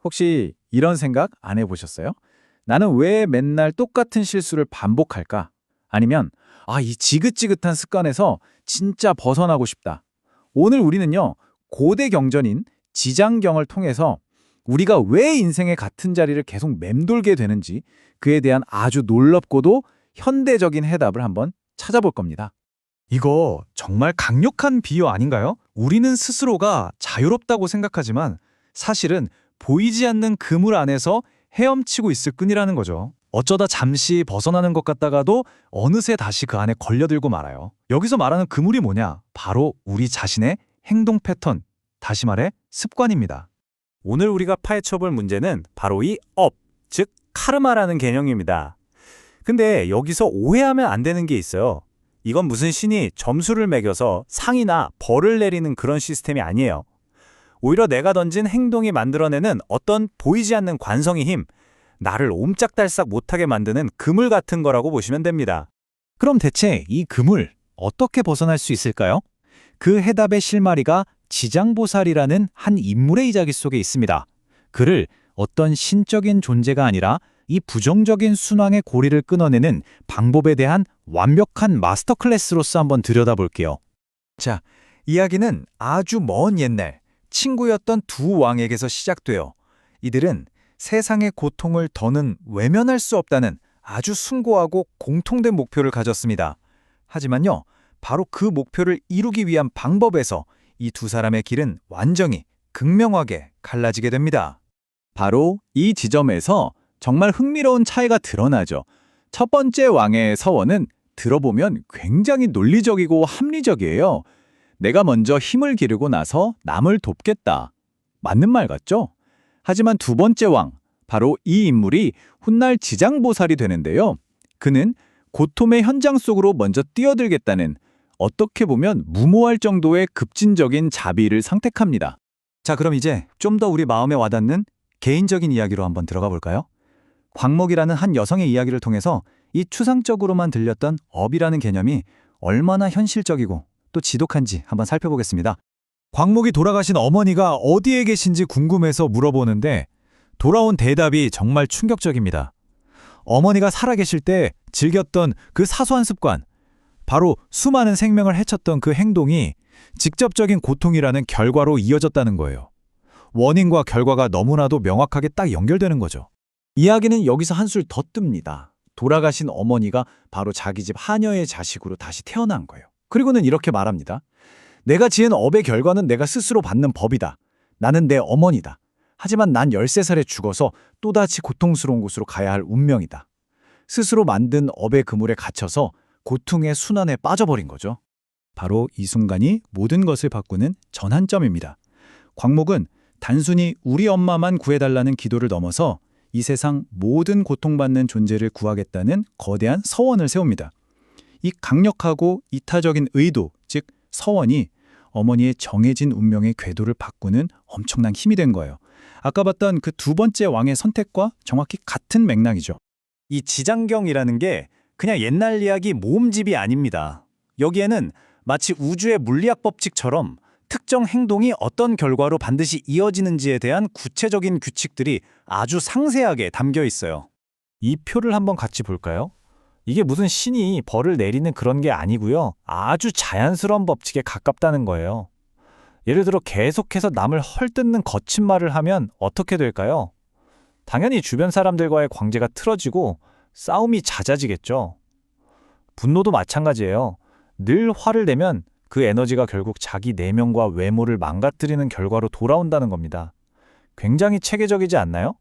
혹시 이런 생각 안 해보셨어요? 나는 왜 맨날 똑같은 실수를 반복할까? 아니면, 이 지긋지긋한 습관에서 진짜 벗어나고 싶다. 오늘 우리는요, 고대 경전인 지장경을 통해서 우리가 왜 인생의 같은 자리를 계속 맴돌게 되는지 그에 대한 아주 놀랍고도 현대적인 해답을 한번 찾아볼 겁니다. 이거 정말 강력한 비유 아닌가요? 우리는 스스로가 자유롭다고 생각하지만 사실은 보이지 않는 그물 안에서 헤엄치고 있을 뿐이라는 거죠. 어쩌다 잠시 벗어나는 것 같다가도 어느새 다시 그 안에 걸려들고 말아요. 여기서 말하는 그물이 뭐냐? 바로 우리 자신의 행동 패턴, 다시 말해 습관입니다. 오늘 우리가 파헤쳐볼 문제는 바로 이 업, 즉 카르마라는 개념입니다. 근데 여기서 오해하면 안 되는 게 있어요. 이건 무슨 신이 점수를 매겨서 상이나 벌을 내리는 그런 시스템이 아니에요. 오히려 내가 던진 행동이 만들어내는 어떤 보이지 않는 관성의 힘, 나를 옴짝달싹 못하게 만드는 그물 같은 거라고 보시면 됩니다. 그럼 대체 이 그물 어떻게 벗어날 수 있을까요? 그 해답의 실마리가 지장보살이라는 한 인물의 이야기 속에 있습니다. 그를 어떤 신적인 존재가 아니라 이 부정적인 순환의 고리를 끊어내는 방법에 대한 완벽한 마스터 클래스로서 한번 들여다볼게요. 자, 이야기는 아주 먼 옛날 친구였던 두 왕에게서 시작돼요. 이들은 세상의 고통을 더는 외면할 수 없다는 아주 숭고하고 공통된 목표를 가졌습니다. 하지만요, 바로 그 목표를 이루기 위한 방법에서 이 두 사람의 길은 완전히 극명하게 갈라지게 됩니다. 바로 이 지점에서 정말 흥미로운 차이가 드러나죠. 첫 번째 왕의 서원은 들어보면 굉장히 논리적이고 합리적이에요. 내가 먼저 힘을 기르고 나서 남을 돕겠다. 맞는 말 같죠? 하지만 두 번째 왕, 바로 이 인물이 훗날 지장보살이 되는데요. 그는 고통의 현장 속으로 먼저 뛰어들겠다는 어떻게 보면 무모할 정도의 급진적인 자비를 선택합니다. 자, 그럼 이제 좀 더 우리 마음에 와닿는 개인적인 이야기로 한번 들어가 볼까요? 광목이라는 한 여성의 이야기를 통해서 이 추상적으로만 들렸던 업이라는 개념이 얼마나 현실적이고 또 지독한지 한번 살펴보겠습니다. 광목이 돌아가신 어머니가 어디에 계신지 궁금해서 물어보는데 돌아온 대답이 정말 충격적입니다. 어머니가 살아계실 때 즐겼던 그 사소한 습관, 바로 수많은 생명을 해쳤던 그 행동이 직접적인 고통이라는 결과로 이어졌다는 거예요. 원인과 결과가 너무나도 명확하게 딱 연결되는 거죠. 이야기는 여기서 한술 더 뜹니다. 돌아가신 어머니가 바로 자기 집 하녀의 자식으로 다시 태어난 거예요. 그리고는 이렇게 말합니다. 내가 지은 업의 결과는 내가 스스로 받는 법이다. 나는 내 어머니다. 하지만 난 13살에 죽어서 또다시 고통스러운 곳으로 가야 할 운명이다. 스스로 만든 업의 그물에 갇혀서 고통의 순환에 빠져버린 거죠. 바로 이 순간이 모든 것을 바꾸는 전환점입니다. 광목은 단순히 우리 엄마만 구해달라는 기도를 넘어서 이 세상 모든 고통받는 존재를 구하겠다는 거대한 서원을 세웁니다. 이 강력하고 이타적인 의도, 즉 서원이 어머니의 정해진 운명의 궤도를 바꾸는 엄청난 힘이 된 거예요. 아까 봤던 그 두 번째 왕의 선택과 정확히 같은 맥락이죠. 이 지장경이라는 게 그냥 옛날 이야기 모음집이 아닙니다. 여기에는 마치 우주의 물리학 법칙처럼 특정 행동이 어떤 결과로 반드시 이어지는지에 대한 구체적인 규칙들이 아주 상세하게 담겨 있어요. 이 표를 한번 같이 볼까요? 이게 무슨 신이 벌을 내리는 그런 게 아니고요. 아주 자연스러운 법칙에 가깝다는 거예요. 예를 들어 계속해서 남을 헐뜯는 거친 말을 하면 어떻게 될까요? 당연히 주변 사람들과의 관계가 틀어지고 싸움이 잦아지겠죠. 분노도 마찬가지예요. 늘 화를 내면 그 에너지가 결국 자기 내면과 외모를 망가뜨리는 결과로 돌아온다는 겁니다. 굉장히 체계적이지 않나요?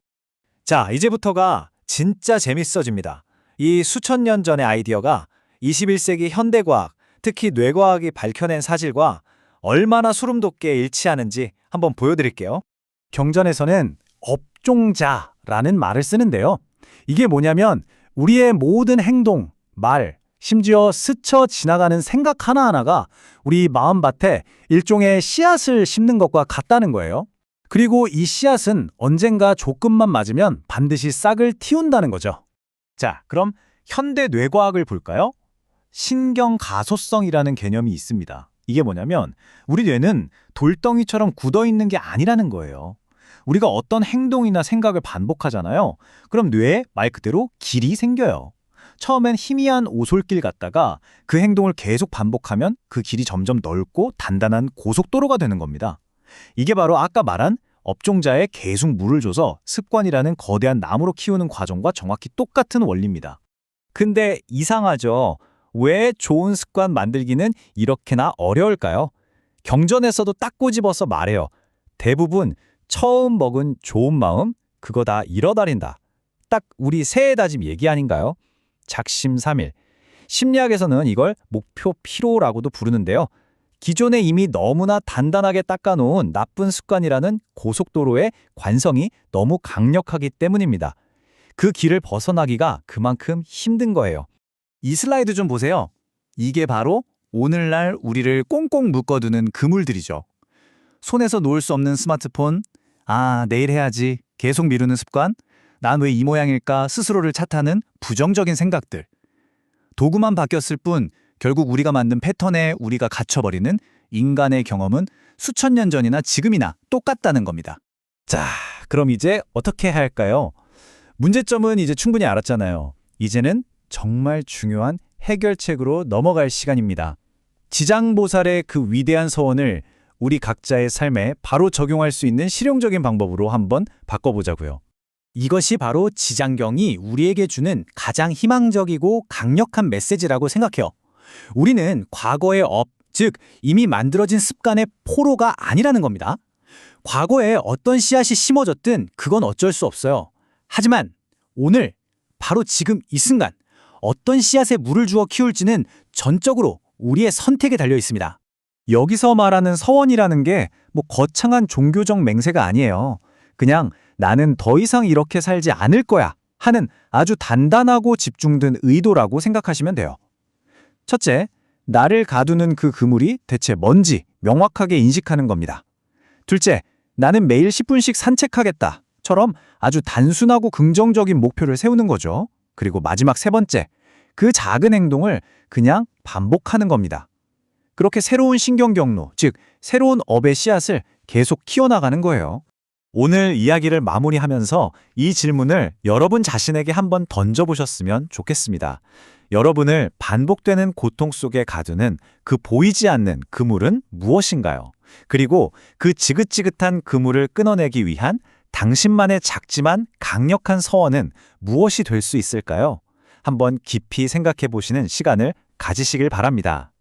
자, 이제부터가 진짜 재밌어집니다. 이 수천 년 전의 아이디어가 21세기 현대과학, 특히 뇌과학이 밝혀낸 사실과 얼마나 소름돋게 일치하는지 한번 보여드릴게요. 경전에서는 업종자라는 말을 쓰는데요. 이게 뭐냐면 우리의 모든 행동, 말, 심지어 스쳐 지나가는 생각 하나하나가 우리 마음밭에 일종의 씨앗을 심는 것과 같다는 거예요. 그리고 이 씨앗은 언젠가 조건만 맞으면 반드시 싹을 틔운다는 거죠. 자, 그럼 현대 뇌과학을 볼까요? 신경가소성이라는 개념이 있습니다. 이게 뭐냐면 우리 뇌는 돌덩이처럼 굳어있는 게 아니라는 거예요. 우리가 어떤 행동이나 생각을 반복하잖아요. 그럼 뇌에 말 그대로 길이 생겨요. 처음엔 희미한 오솔길 같다가 그 행동을 계속 반복하면 그 길이 점점 넓고 단단한 고속도로가 되는 겁니다. 이게 바로 아까 말한 업종자에 계속 물을 줘서 습관이라는 거대한 나무로 키우는 과정과 정확히 똑같은 원리입니다. 근데 이상하죠? 왜 좋은 습관 만들기는 이렇게나 어려울까요? 경전에서도 딱 꼬집어서 말해요. 대부분 처음 먹은 좋은 마음, 그거 다 잃어버린다. 딱 우리 새해 다짐 얘기 아닌가요? 작심삼일. 심리학에서는 이걸 목표 피로라고도 부르는데요. 기존에 이미 너무나 단단하게 닦아놓은 나쁜 습관이라는 고속도로의 관성이 너무 강력하기 때문입니다. 그 길을 벗어나기가 그만큼 힘든 거예요. 이 슬라이드 좀 보세요. 이게 바로 오늘날 우리를 꽁꽁 묶어두는 그물들이죠. 손에서 놓을 수 없는 스마트폰, 내일 해야지, 계속 미루는 습관, 난 왜 이 모양일까 스스로를 탓하는 부정적인 생각들. 도구만 바뀌었을 뿐 결국 우리가 만든 패턴에 우리가 갇혀버리는 인간의 경험은 수천 년 전이나 지금이나 똑같다는 겁니다. 자, 그럼 이제 어떻게 해야 할까요? 문제점은 이제 충분히 알았잖아요. 이제는 정말 중요한 해결책으로 넘어갈 시간입니다. 지장보살의 그 위대한 서원을 우리 각자의 삶에 바로 적용할 수 있는 실용적인 방법으로 한번 바꿔보자고요. 이것이 바로 지장경이 우리에게 주는 가장 희망적이고 강력한 메시지라고 생각해요. 우리는 과거의 즉 이미 만들어진 습관의 포로가 아니라는 겁니다. 과거에 어떤 씨앗이 심어졌든 그건 어쩔 수 없어요. 하지만 오늘, 바로 지금 이 순간 어떤 씨앗에 물을 주어 키울지는 전적으로 우리의 선택에 달려 있습니다. 여기서 말하는 서원이라는 게 거창한 종교적 맹세가 아니에요. 그냥 나는 더 이상 이렇게 살지 않을 거야 하는 아주 단단하고 집중된 의도라고 생각하시면 돼요. 첫째, 나를 가두는 그 그물이 대체 뭔지 명확하게 인식하는 겁니다. 둘째, 나는 매일 10분씩 산책하겠다처럼 아주 단순하고 긍정적인 목표를 세우는 거죠. 그리고 마지막 세 번째, 그 작은 행동을 그냥 반복하는 겁니다. 그렇게 새로운 신경 경로, 즉 새로운 업의 씨앗을 계속 키워나가는 거예요. 오늘 이야기를 마무리하면서 이 질문을 여러분 자신에게 한번 던져보셨으면 좋겠습니다. 여러분을 반복되는 고통 속에 가두는 그 보이지 않는 그물은 무엇인가요? 그리고 그 지긋지긋한 그물을 끊어내기 위한 당신만의 작지만 강력한 서원은 무엇이 될 수 있을까요? 한번 깊이 생각해 보시는 시간을 가지시길 바랍니다.